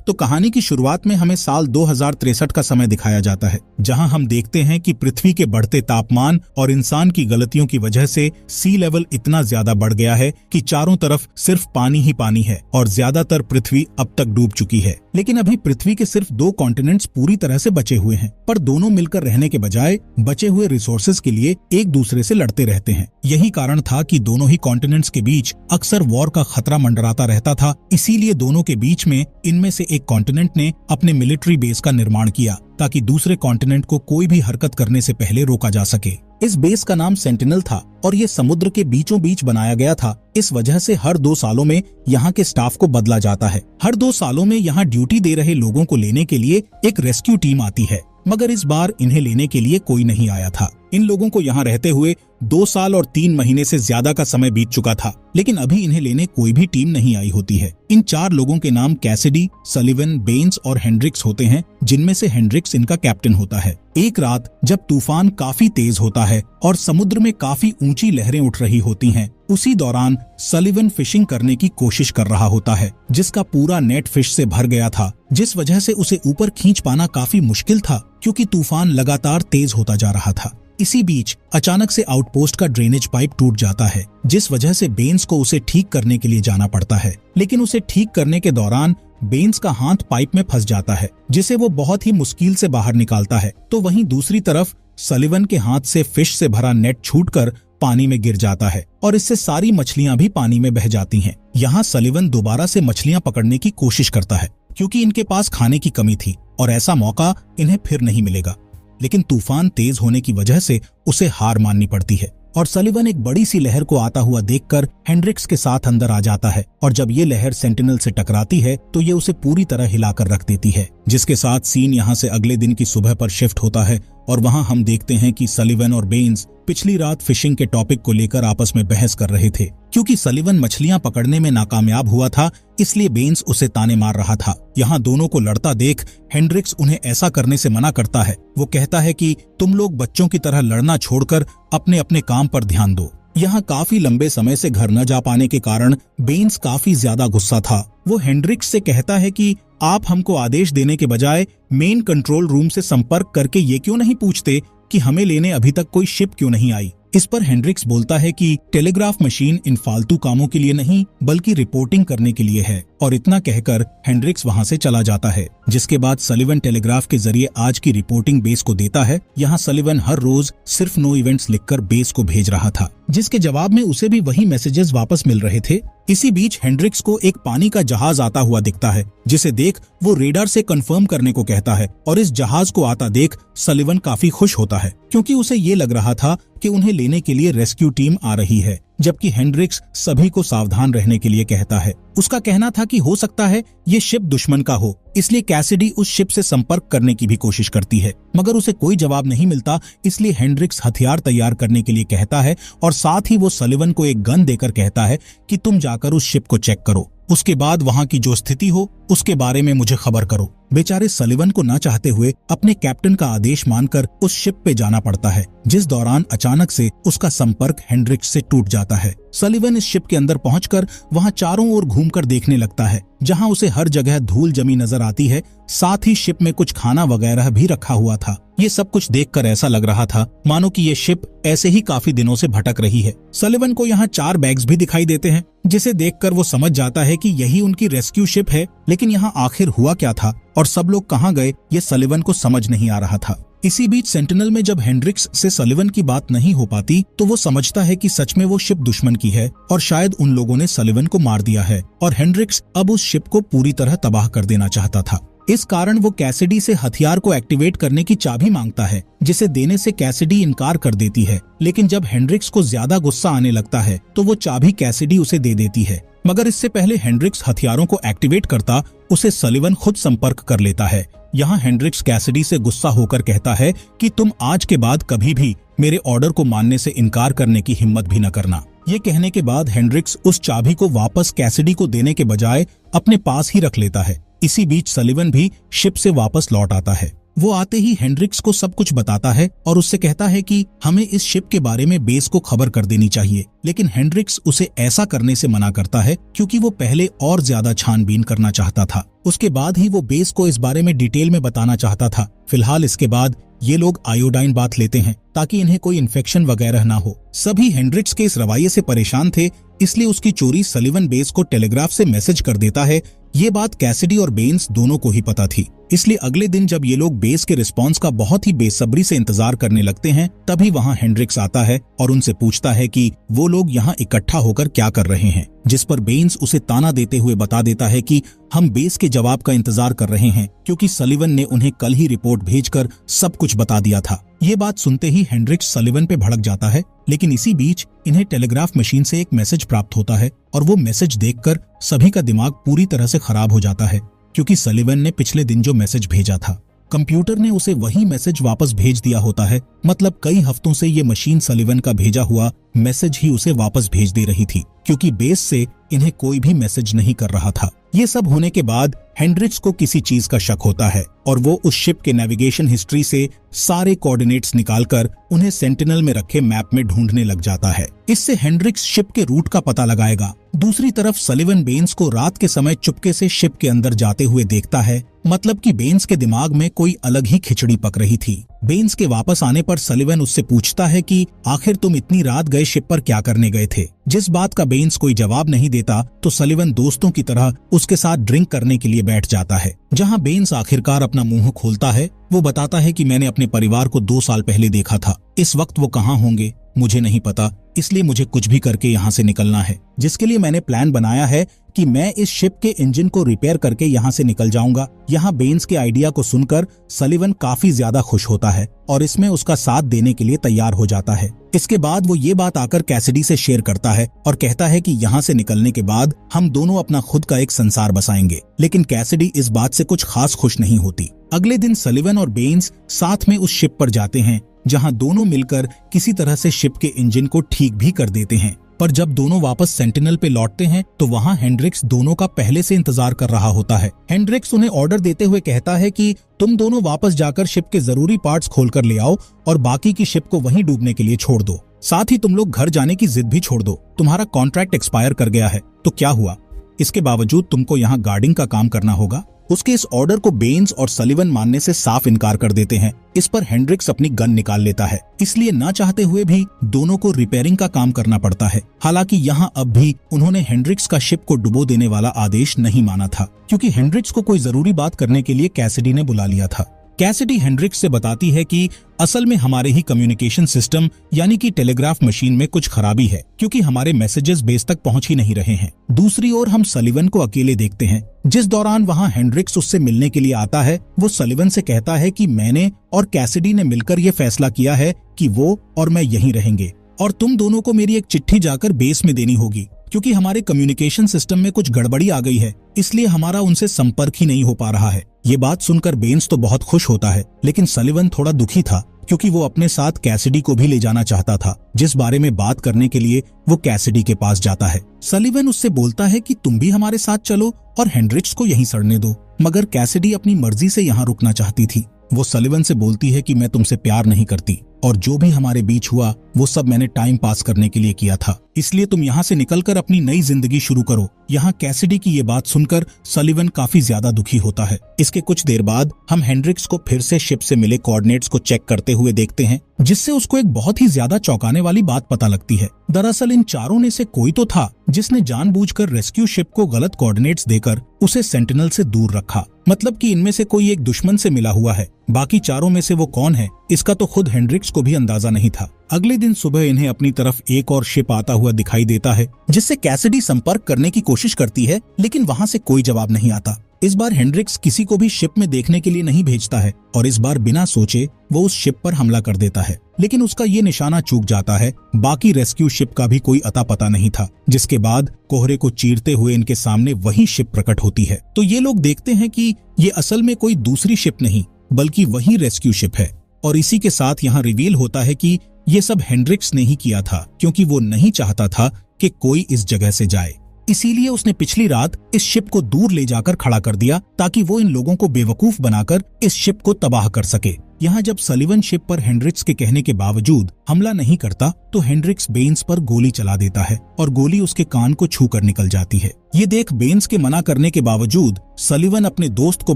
तो कहानी की शुरुआत में हमें साल 2063 का समय दिखाया जाता है, जहां हम देखते हैं कि पृथ्वी के बढ़ते तापमान और इंसान की गलतियों की वजह से सी लेवल इतना ज्यादा बढ़ गया है कि चारों तरफ सिर्फ पानी ही पानी है और ज्यादातर पृथ्वी अब तक डूब चुकी है। लेकिन अभी पृथ्वी के सिर्फ 2 कॉन्टिनेंट्स पूरी तरह से बचे हुए हैं, पर दोनों मिलकर रहने के बजाय बचे हुए रिसोर्सेज के लिए एक दूसरे से लड़ते रहते हैं। यही कारण था कि दोनों ही कॉन्टिनेंट्स के बीच अक्सर वॉर का खतरा मंडराता रहता था। इसीलिए दोनों के बीच में इनमें से एक कॉन्टिनेंट ने अपने मिलिट्री बेस का निर्माण किया ताकि दूसरे कॉन्टिनेंट को कोई भी हरकत करने से पहले रोका जा सके। इस बेस का नाम सेंटिनल था और ये समुद्र के बीचों बीच बनाया गया था। इस वजह से हर 2 सालों में यहाँ के स्टाफ को बदला जाता है। हर 2 सालों में यहाँ ड्यूटी दे रहे लोगों को लेने के लिए एक रेस्क्यू टीम आती है, मगर इस बार इन्हें लेने के लिए कोई नहीं आया था। इन लोगों को यहाँ रहते हुए 2 साल और 3 महीने से ज्यादा का समय बीत चुका था, लेकिन अभी इन्हें लेने कोई भी टीम नहीं आई होती है। इन 4 लोगों के नाम कैसिडी, सलिवन, बेन्स और हेंड्रिक्स होते हैं, जिनमें से हेंड्रिक्स इनका कैप्टन होता है। एक रात जब तूफान काफी तेज होता है और समुद्र में काफी ऊंची लहरें उठ रही होती हैं, उसी दौरान सलिवन फिशिंग करने की कोशिश कर रहा होता है, जिसका पूरा नेट फिश से भर गया था, जिस वजह से उसे ऊपर खींच पाना काफी मुश्किल था क्योंकि तूफान लगातार तेज होता जा रहा था। इसी बीच अचानक से आउटपोस्ट का ड्रेनेज पाइप टूट जाता है, जिस वजह से बेन्स को उसे ठीक करने के लिए जाना पड़ता है। लेकिन उसे ठीक करने के दौरान बेन्स का हाथ पाइप में फंस जाता है, जिसे वो बहुत ही मुश्किल से बाहर निकालता है। तो वहीं दूसरी तरफ सलिवन के हाथ से फिश से भरा नेट छूटकर पानी में गिर जाता है और इससे सारी मछलियां भी पानी में बह जाती हैं। यहाँ सलिवन दोबारा से मछलियां पकड़ने की कोशिश करता है क्योंकि इनके पास खाने की कमी थी और ऐसा मौका इन्हें फिर नहीं मिलेगा। लेकिन तूफान तेज होने की वजह से उसे हार माननी पड़ती है और सलिवन एक बड़ी सी लहर को आता हुआ देखकर हेंड्रिक्स के साथ अंदर आ जाता है और जब ये लहर सेंटिनल से टकराती है तो ये उसे पूरी तरह हिलाकर रख देती है, जिसके साथ सीन यहाँ से अगले दिन की सुबह पर शिफ्ट होता है और वहाँ हम देखते हैं कि सलिवन और बेन्स पिछली रात फिशिंग के टॉपिक को लेकर आपस में बहस कर रहे थे। क्योंकि सलिवन मछलियां पकड़ने में नाकामयाब हुआ था, इसलिए बेन्स उसे ताने मार रहा था। यहाँ दोनों को लड़ता देख हेंड्रिक्स उन्हें ऐसा करने से मना करता है। वो कहता है कि तुम लोग बच्चों की तरह लड़ना छोड़कर अपने अपने काम पर ध्यान दो। यहाँ काफी लंबे समय से घर न जा पाने के कारण बेन्स काफी ज्यादा गुस्सा था। वो हेंड्रिक्स से कहता है कि आप हमको आदेश देने के बजाय मेन कंट्रोल रूम से संपर्क करके ये क्यों नहीं पूछते कि हमें लेने अभी तक कोई शिप क्यों नहीं आई। इस पर हेंड्रिक्स बोलता है कि टेलीग्राफ मशीन इन फालतू कामों के लिए नहीं बल्कि रिपोर्टिंग करने के लिए है, और इतना कहकर हेंड्रिक्स वहां से चला जाता है। जिसके बाद सलिवन टेलीग्राफ के जरिए आज की रिपोर्टिंग बेस को देता है। यहाँ सलिवन हर रोज सिर्फ नो इवेंट्स लिखकर बेस को भेज रहा था, जिसके जवाब में उसे भी वही मैसेजेस वापस मिल रहे थे। इसी बीच हेंड्रिक्स को एक पानी का जहाज आता हुआ दिखता है, जिसे देख वो रेडार से कंफर्म करने को कहता है और इस जहाज को आता देख सलिवन काफी खुश होता है क्योंकि उसे ये लग रहा था कि उन्हें लेने के लिए रेस्क्यू टीम आ रही है, जबकि हेंड्रिक्स सभी को सावधान रहने के लिए कहता है। उसका कहना था कि हो सकता है ये शिप दुश्मन का हो, इसलिए कैसिडी उस शिप से संपर्क करने की भी कोशिश करती है, मगर उसे कोई जवाब नहीं मिलता। इसलिए हेंड्रिक्स हथियार तैयार करने के लिए कहता है और साथ ही वो सलिवन को एक गन देकर कहता है कि तुम जाकर उस शिप को चेक करो, उसके बाद वहाँ की जो स्थिति हो उसके बारे में मुझे खबर करो। बेचारे सलिवन को न चाहते हुए अपने कैप्टन का आदेश मानकर उस शिप पे जाना पड़ता है, जिस दौरान अचानक से उसका संपर्क हेंड्रिक्स से टूट जाता है। सलिवन इस शिप के अंदर पहुंचकर वहां चारों ओर घूमकर देखने लगता है, जहां उसे हर जगह धूल जमी नजर आती है। साथ ही शिप में कुछ खाना वगैरह भी रखा हुआ था। ये सब कुछ देखकर ऐसा लग रहा था मानो कि ये शिप ऐसे ही काफी दिनों से भटक रही है। सलिवन को यहाँ 4 बैग्स भी दिखाई देते हैं, जिसे देखकर वो समझ जाता है कि यही उनकी रेस्क्यू शिप है। लेकिन यहाँ आखिर हुआ क्या था और सब लोग कहाँ गए, ये सलिवन को समझ नहीं आ रहा था। इसी बीच सेंटिनल में जब हेंड्रिक्स से सलिवन की बात नहीं हो पाती तो वो समझता है कि सच में वो शिप दुश्मन की है और शायद उन लोगों ने सलिवन को मार दिया है और हेंड्रिक्स अब उस शिप को पूरी तरह तबाह कर देना चाहता था। इस कारण वो कैसिडी से हथियार को एक्टिवेट करने की चाबी मांगता है, जिसे देने से कैसिडी इनकार कर देती है। लेकिन जब हेंड्रिक्स को ज्यादा गुस्सा आने लगता है तो वो चाबी कैसिडी उसे दे देती है, मगर इससे पहले हेंड्रिक्स हथियारों को एक्टिवेट करता उसे सलिवन खुद संपर्क कर लेता है। यहाँ हेंड्रिक्स कैसिडी से गुस्सा होकर कहता है कि तुम आज के बाद कभी भी मेरे ऑर्डर को मानने से इनकार करने की हिम्मत भी न करना। ये कहने के बाद हेंड्रिक्स उस चाबी को वापस कैसिडी को देने के बजाय अपने पास ही रख लेता है। इसी बीच सलिवन भी शिप से वापस लौट आता है वो आते ही हेनरिक्स को सब कुछ बताता है और उससे कहता है कि हमें इस शिप के बारे में बेस को खबर कर देनी चाहिए, लेकिन हेनरिक्स उसे ऐसा करने से मना करता है क्योंकि वो पहले और ज्यादा छानबीन करना चाहता था। उसके बाद ही वो बेस को इस बारे में डिटेल में बताना चाहता था। फिलहाल इसके बाद ये लोग आयोडाइन बाथ लेते हैं ताकि इन्हें कोई इन्फेक्शन वगैरह ना हो। सभी हेनरिक्स के इस रवैये से परेशान थे, इसलिए उसकी चोरी सलिवन बेस को टेलीग्राफ से मैसेज कर देता है। ये बात कैसिडी और बेन्स दोनों को ही पता थी, इसलिए अगले दिन जब ये लोग बेस के रिस्पॉन्स का बहुत ही बेसब्री से इंतजार करने लगते हैं, तभी वहाँ हेनरिक्स आता है और उनसे पूछता है कि वो लोग यहाँ इकट्ठा होकर क्या कर रहे हैं, जिस पर बेन्स उसे ताना देते हुए बता देता है कि हम बेस के जवाब का इंतजार कर रहे हैं क्योंकि सलिवन ने उन्हें कल ही रिपोर्ट भेजकर सब कुछ बता दिया था। ये बात सुनते ही हेनरिक्स सलिवन पे भड़क जाता है, लेकिन इसी बीच इन्हें टेलीग्राफ मशीन से एक मैसेज प्राप्त होता है और वो मैसेज देखकर सभी का दिमाग पूरी तरह से खराब हो जाता है क्योंकि सलिवन ने पिछले दिन जो मैसेज भेजा था, कंप्यूटर ने उसे वही मैसेज वापस भेज दिया होता है। मतलब कई हफ्तों से ये मशीन सलिवन का भेजा हुआ मैसेज ही उसे वापस भेज दे रही थी क्योंकि बेस से इन्हें कोई भी मैसेज नहीं कर रहा था। ये सब होने के बाद हेनरिक्स को किसी चीज का शक होता है और वो उस शिप के नेविगेशन हिस्ट्री से सारे कोऑर्डिनेट्स निकालकर उन्हें सेंटिनल में रखे मैप में ढूंढने लग जाता है। इससे हेनरिक्स शिप के रूट का पता लगाएगा। दूसरी तरफ सलिवन बेन्स को रात के समय चुपके से शिप के अंदर जाते हुए देखता है। मतलब कि बेन्स के दिमाग में कोई अलग ही खिचड़ी पक रही थी। बेन्स के वापस आने पर सलिवन उससे पूछता है कि आखिर तुम इतनी रात गए शिप पर क्या करने गए थे। जिस बात का बेन्स कोई जवाब नहीं देता तो सलिवन दोस्तों की तरह उसके साथ ड्रिंक करने के लिए बैठ जाता है। जहां बेन्स आखिरकार अपना मुंह खोलता है, वो बताता है कि मैंने अपने परिवार को 2 साल पहले देखा था। इस वक्त वो कहाँ होंगे मुझे नहीं पता, इसलिए मुझे कुछ भी करके यहाँ से निकलना है, जिसके लिए मैंने प्लान बनाया है कि मैं इस शिप के इंजन को रिपेयर करके यहाँ से निकल जाऊंगा। यहाँ बेन्स के आइडिया को सुनकर सलिवन काफी ज्यादा खुश होता है और इसमें उसका साथ देने के लिए तैयार हो जाता है। इसके बाद वो ये बात आकर कैसिडी से शेयर करता है और कहता है कि यहाँ से निकलने के बाद हम दोनों अपना खुद का एक संसार बसाएंगे। लेकिन कैसिडी इस बात से कुछ खास खुश नहीं होती। अगले दिन सलिवन और बेन्स साथ में उस शिप पर जाते हैं जहां दोनों मिलकर किसी तरह से शिप के इंजन को ठीक भी कर देते हैं। पर जब दोनों वापस सेंटिनल पे लौटते हैं तो वहां हेनरिक्स दोनों का पहले से इंतजार कर रहा होता है। हेनरिक्स उन्हें ऑर्डर देते हुए कहता है कि तुम दोनों वापस जाकर शिप के जरूरी पार्ट्स खोलकर ले आओ और बाकी की शिप को वहीं डूबने के लिए छोड़ दो। साथ ही तुम लोग घर जाने की जिद भी छोड़ दो। तुम्हारा कॉन्ट्रैक्ट एक्सपायर कर गया है तो क्या हुआ, इसके बावजूद तुमको यहाँ गार्डिंग का काम करना होगा। उसके इस ऑर्डर को बेन्स और सलिवन मानने से साफ इनकार कर देते हैं। इस पर हेनरिक्स अपनी गन निकाल लेता है, इसलिए ना चाहते हुए भी दोनों को रिपेयरिंग का काम करना पड़ता है। हालांकि यहाँ अब भी उन्होंने हेनरिक्स का शिप को डुबो देने वाला आदेश नहीं माना था क्योंकि हेनरिक्स को कोई जरूरी बात करने के लिए कैसिडी ने बुला लिया था। कैसिडी हेनरिक्स से बताती है कि असल में हमारे ही कम्युनिकेशन सिस्टम यानी कि टेलीग्राफ मशीन में कुछ खराबी है क्योंकि हमारे मैसेजेस बेस तक पहुंच ही नहीं रहे हैं। दूसरी ओर हम सलिवन को अकेले देखते हैं। जिस दौरान वहां हेनरिक्स उससे मिलने के लिए आता है, वो सलिवन से कहता है कि मैंने और कैसिडी ने मिलकर ये फैसला किया है कि वो और मैं यहीं रहेंगे और तुम दोनों को मेरी एक चिट्ठी जाकर बेस में देनी होगी क्योंकि हमारे कम्युनिकेशन सिस्टम में कुछ गड़बड़ी आ गई है, इसलिए हमारा उनसे संपर्क ही नहीं हो पा रहा है। ये बात सुनकर बेन्स तो बहुत खुश होता है, लेकिन सलिवन थोड़ा दुखी था क्योंकि वो अपने साथ कैसिडी को भी ले जाना चाहता था, जिस बारे में बात करने के लिए वो कैसिडी के पास जाता है। सलिवन उससे बोलता है कि तुम भी हमारे साथ चलो और हेनरिक्स को यहीं सड़ने दो, मगर कैसिडी अपनी मर्जी से यहाँ रुकना चाहती थी। वो सलिवन से बोलती है कि मैं तुमसे प्यार नहीं करती और जो भी हमारे बीच हुआ वो सब मैंने टाइम पास करने के लिए किया था, इसलिए तुम यहाँ से निकलकर अपनी नई जिंदगी शुरू करो। यहाँ कैसिडी की ये बात सुनकर सलिवन काफी ज्यादा दुखी होता है। इसके कुछ देर बाद हम हेनरिक्स को फिर से शिप से मिले कोऑर्डिनेट्स को चेक करते हुए देखते हैं, जिससे उसको एक बहुत ही ज्यादा चौंकाने वाली बात पता लगती है। दरअसल इन चारों में से कोई तो था जिसने जानबूझकर रेस्क्यू शिप को गलत कोऑर्डिनेट्स देकर उसे सेंटिनल से दूर रखा। मतलब कि इनमें से कोई एक दुश्मन से मिला हुआ है। बाकी चारों में से वो कौन है, इसका तो खुद हेनरिक्स को भी अंदाजा नहीं था। अगले दिन सुबह इन्हें अपनी तरफ एक और शिप आता हुआ दिखाई देता है, जिससे कैसिडी संपर्क करने की कोशिश करती है, लेकिन वहाँ से कोई जवाब नहीं आता। इस बार हेनरिक्स किसी को भी शिप में देखने के लिए नहीं भेजता है और इस बार बिना सोचे वो उस शिप पर हमला कर देता है, लेकिन उसका ये निशाना चूक जाता है। बाकी रेस्क्यू शिप का भी कोई अता पता नहीं था, जिसके बाद कोहरे को चीरते हुए इनके सामने वही शिप प्रकट होती है। तो ये लोग देखते हैं कि ये असल में कोई दूसरी शिप नहीं बल्कि वही रेस्क्यू शिप है और इसी के साथ यहाँ रिवील होता है कि ये सब हेनरिक्स ने ही किया था क्योंकि वो नहीं चाहता था कि कोई इस जगह से जाए। इसीलिए उसने पिछली रात इस शिप को दूर ले जाकर खड़ा कर दिया ताकि वो इन लोगों को बेवकूफ बनाकर इस शिप को तबाह कर सके। यहाँ जब सलिवन शिप पर हेंड्रिक्स के कहने के बावजूद हमला नहीं करता तो हेंड्रिक्स बेन्स पर गोली चला देता है और गोली उसके कान को छू कर निकल जाती है। ये देख बेन्स के मना करने के बावजूद सलिवन अपने दोस्त को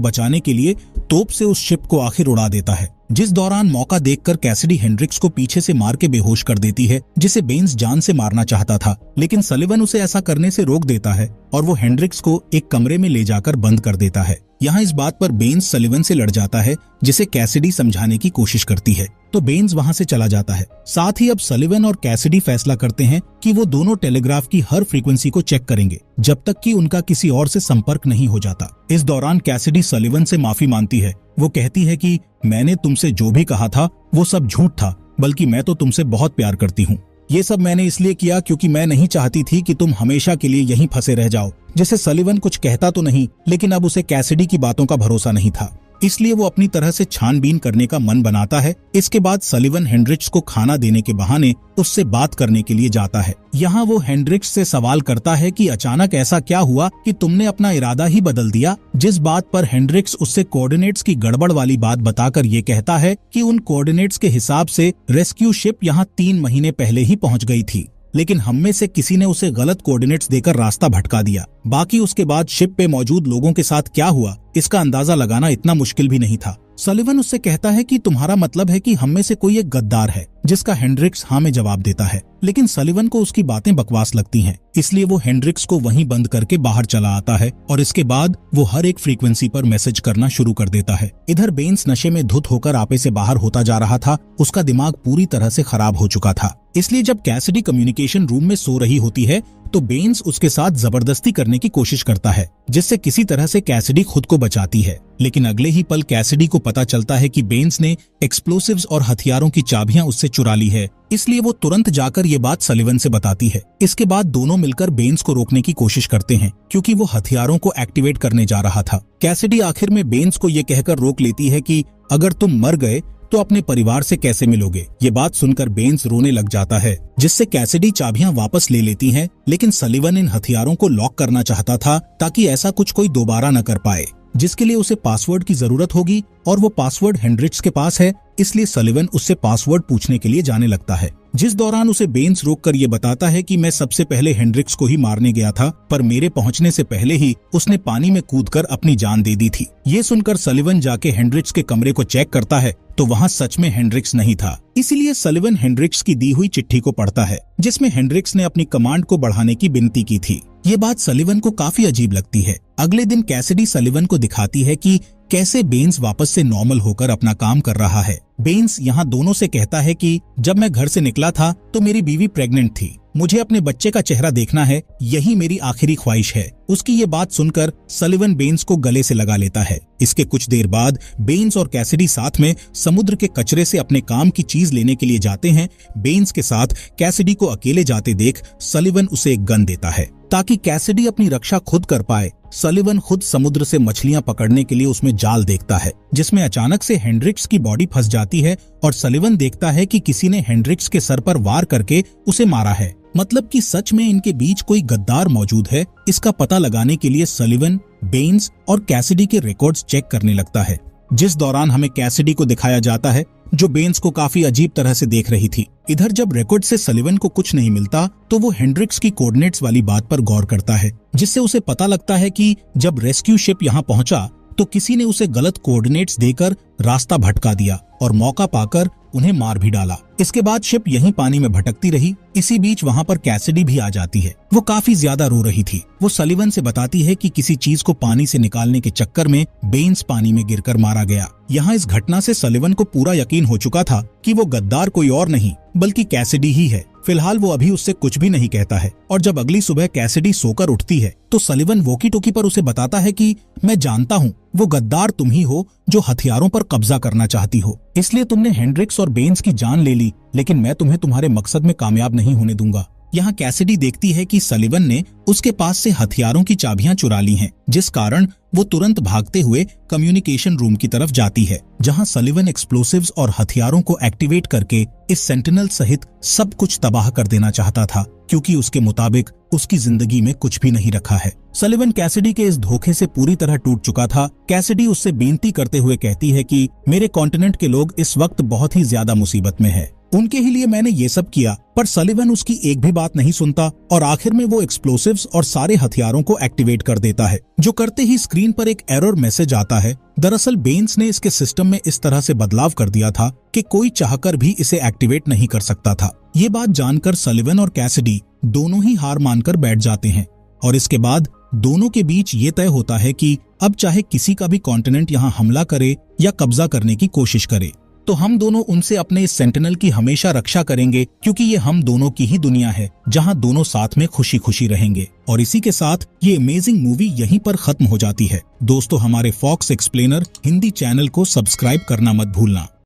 बचाने के लिए तोप से उस शिप को आखिर उड़ा देता है, जिस दौरान मौका देखकर कैसिडी हेंड्रिक्स को पीछे से मार के बेहोश कर देती है, जिसे बेन्स जान से मारना चाहता था, लेकिन सलिवन उसे ऐसा करने से रोक देता है और वो हेंड्रिक्स को एक कमरे में ले जाकर बंद कर देता है। यहाँ इस बात पर बेन्स सलिवन से लड़ जाता है, जिसे कैसिडी समझाने की कोशिश करती है, तो बेन्स वहाँ से चला जाता है। साथ ही अब सलिवन और कैसिडी फैसला करते हैं कि वो दोनों टेलीग्राफ की हर फ्रीक्वेंसी को चेक करेंगे जब तक कि उनका किसी और से संपर्क नहीं हो जाता। इस दौरान कैसिडी सलिवन से माफी मांगती है। वो कहती है कि मैंने तुमसे जो भी कहा था वो सब झूठ था, बल्कि मैं तो तुमसे बहुत प्यार करती हूँ। ये सब मैंने इसलिए किया क्योंकि मैं नहीं चाहती थी कि तुम हमेशा के लिए यहीं फंसे रह जाओ। जैसे सलिवन कुछ कहता तो नहीं, लेकिन अब उसे कैसिडी की बातों का भरोसा नहीं था, इसलिए वो अपनी तरह से छानबीन करने का मन बनाता है। इसके बाद सलिवन हेंड्रिक्स को खाना देने के बहाने उससे बात करने के लिए जाता है। यहाँ वो हेंड्रिक्स से सवाल करता है कि अचानक ऐसा क्या हुआ कि तुमने अपना इरादा ही बदल दिया, जिस बात पर हेंड्रिक्स उससे कोऑर्डिनेट्स की गड़बड़ वाली बात बताकर ये कहता है कि उन कोऑर्डिनेट्स के हिसाब से रेस्क्यू शिप यहाँ 3 महीने पहले ही पहुँच गई थी, लेकिन हम में से किसी ने उसे गलत कोऑर्डिनेट्स देकर रास्ता भटका दिया। बाकी उसके बाद शिप पे मौजूद लोगों के साथ क्या हुआ इसका अंदाजा लगाना इतना मुश्किल भी नहीं था। सलिवन उससे कहता है कि तुम्हारा मतलब है कि हम में से कोई एक गद्दार है, जिसका हेंड्रिक्स हाँ में जवाब देता है, लेकिन सलिवन को उसकी बातें बकवास लगती हैं, इसलिए वो हेंड्रिक्स को वहीं बंद करके बाहर चला आता है और इसके बाद वो हर एक फ्रीक्वेंसी पर मैसेज करना शुरू कर देता है। इधर बेन्स नशे में धुत होकर आपे से बाहर होता जा रहा था। उसका दिमाग पूरी तरह से खराब हो चुका था, इसलिए जब कैसिडी कम्युनिकेशन रूम में सो रही होती है तो बेन्स उसके साथ जबरदस्ती करने की कोशिश करता है, जिससे किसी तरह से कैसिडी खुद को बचाती है। लेकिन अगले ही पल कैसिडी को पता चलता है कि बेन्स ने एक्सप्लोसिव्स और हथियारों की चाबियां उससे चुरा ली है, इसलिए वो तुरंत जाकर ये बात सलिवन से बताती है। इसके बाद दोनों मिलकर बेन्स को रोकने की कोशिश करते हैं, क्योंकि वो हथियारों को एक्टिवेट करने जा रहा था। कैसिडी आखिर में बेन्स को ये कहकर रोक लेती है कि अगर तुम मर गए तो अपने परिवार से कैसे मिलोगे। ये बात सुनकर बेन्स रोने लग जाता है, जिससे कैसिडी चाबियां वापस ले लेती हैं, लेकिन सलिवन इन हथियारों को लॉक करना चाहता था ताकि ऐसा कुछ कोई दोबारा न कर पाए, जिसके लिए उसे पासवर्ड की जरूरत होगी और वो पासवर्ड हेंड्रिक्स के पास है, इसलिए सलिवन उससे पासवर्ड पूछने के लिए जाने लगता है। जिस दौरान उसे बेन्स रोककर ये बताता है कि मैं सबसे पहले हेंड्रिक्स को ही मारने गया था, पर मेरे पहुंचने से पहले ही उसने पानी में कूदकर अपनी जान दे दी थी। ये सुनकर सलिवन जाके हेंड्रिक्स के कमरे को चेक करता है तो वहाँ सच में हेंड्रिक्स नहीं था। इसीलिए सलिवन हेंड्रिक्स की दी हुई चिट्ठी को पढ़ता है, जिसमें हेंड्रिक्स ने अपनी कमांड को बढ़ाने की विनती की थी। ये बात सलिवन को काफी अजीब लगती है। अगले दिन कैसिडी सलिवन को दिखाती है कि कैसे बेन्स वापस से नॉर्मल होकर अपना काम कर रहा है। बेन्स यहाँ दोनों से कहता है कि जब मैं घर से निकला था तो मेरी बीवी प्रेग्नेंट थी, मुझे अपने बच्चे का चेहरा देखना है, यही मेरी आखिरी ख्वाहिश है। उसकी ये बात सुनकर सलिवन बेन्स को गले से लगा लेता है। इसके कुछ देर बाद बेन्स और कैसिडी साथ में समुद्र के कचरे से अपने काम की चीज लेने के लिए जाते हैं। बेन्स के साथ कैसिडी को अकेले जाते देख सलिवन उसे एक गन देता है ताकि कैसिडी अपनी रक्षा खुद कर पाए। सलिवन खुद समुद्र से मछलियां पकड़ने के लिए उसमें जाल देखता है, जिसमें अचानक से हेंड्रिक्स की बॉडी फंस जाती है और सलिवन देखता है कि किसी ने हेंड्रिक्स के सर पर वार करके उसे मारा है। मतलब कि सच में इनके बीच कोई गद्दार मौजूद है। इसका पता लगाने के लिए सलिवन बेन्स और कैसिडी के रिकॉर्ड्स चेक करने लगता है, जिस दौरान हमें कैसिडी को दिखाया जाता है जो बेन्स को काफी अजीब तरह से देख रही थी। इधर जब रिकॉर्ड से सलिवन को कुछ नहीं मिलता तो वो हेंड्रिक्स की कोऑर्डिनेट्स वाली बात पर गौर करता है, जिससे उसे पता लगता है कि जब रेस्क्यू शिप यहाँ पहुंचा तो किसी ने उसे गलत कोऑर्डिनेट्स देकर रास्ता भटका दिया और मौका पाकर उन्हें मार भी डाला। इसके बाद शिप यहीं पानी में भटकती रही। इसी बीच वहाँ पर कैसिडी भी आ जाती है। वो काफी ज्यादा रो रही थी। वो सलिवन से बताती है कि किसी चीज को पानी से निकालने के चक्कर में बेन्स पानी में गिरकर मारा गया। यहाँ इस घटना से सलिवन को पूरा यकीन हो चुका था कि वो गद्दार कोई और नहीं बल्कि कैसिडी ही है। फिलहाल वो अभी उससे कुछ भी नहीं कहता है और जब अगली सुबह कैसिडी सोकर उठती है तो सलिवन वॉकी टॉकी पर उसे बताता है कि मैं जानता हूँ वो गद्दार तुम ही हो जो हथियारों पर कब्जा करना चाहती हो, इसलिए तुमने हेंड्रिक्स और बेन्स की जान ले ली, लेकिन मैं तुम्हें तुम्हारे मकसद में कामयाब नहीं होने दूंगा। यहाँ कैसिडी देखती है कि सलिवन ने उसके पास से हथियारों की चाबियां चुरा ली हैं, जिस कारण वो तुरंत भागते हुए कम्युनिकेशन रूम की तरफ जाती है, जहां सलिवन एक्सप्लोसिव्स और हथियारों को एक्टिवेट करके इस सेंटिनल सहित सब कुछ तबाह कर देना चाहता था, क्योंकि उसके मुताबिक उसकी जिंदगी में कुछ भी नहीं रखा है। सलिवन कैसिडी के इस धोखे से पूरी तरह टूट चुका था। कैसिडी उससे बेनती करते हुए कहती है कि मेरे कॉन्टिनेंट के लोग इस वक्त बहुत ही ज्यादा मुसीबत में है, उनके ही लिए मैंने ये सब किया, पर सलिवन उसकी एक भी बात नहीं सुनता और आखिर में वो एक्सप्लोसिव्स और सारे हथियारों को एक्टिवेट कर देता है, जो करते ही स्क्रीन पर एक एरर मैसेज आता है। दरअसल बेन्स ने इसके सिस्टम में इस तरह से बदलाव कर दिया था कि कोई चाहकर भी इसे एक्टिवेट नहीं कर सकता था। ये बात जानकर सलिवन और कैसिडी दोनों ही हार मानकर बैठ जाते हैं और इसके बाद दोनों के बीच ये तय होता है कि अब चाहे किसी का भी कॉन्टिनेंट यहाँ हमला करे या कब्जा करने की कोशिश करे, तो हम दोनों उनसे अपने इस सेंटिनल की हमेशा रक्षा करेंगे, क्योंकि ये हम दोनों की ही दुनिया है जहां दोनों साथ में खुशी खुशी रहेंगे। और इसी के साथ ये अमेजिंग मूवी यहीं पर खत्म हो जाती है। दोस्तों, हमारे फॉक्स एक्सप्लेनर हिंदी चैनल को सब्सक्राइब करना मत भूलना।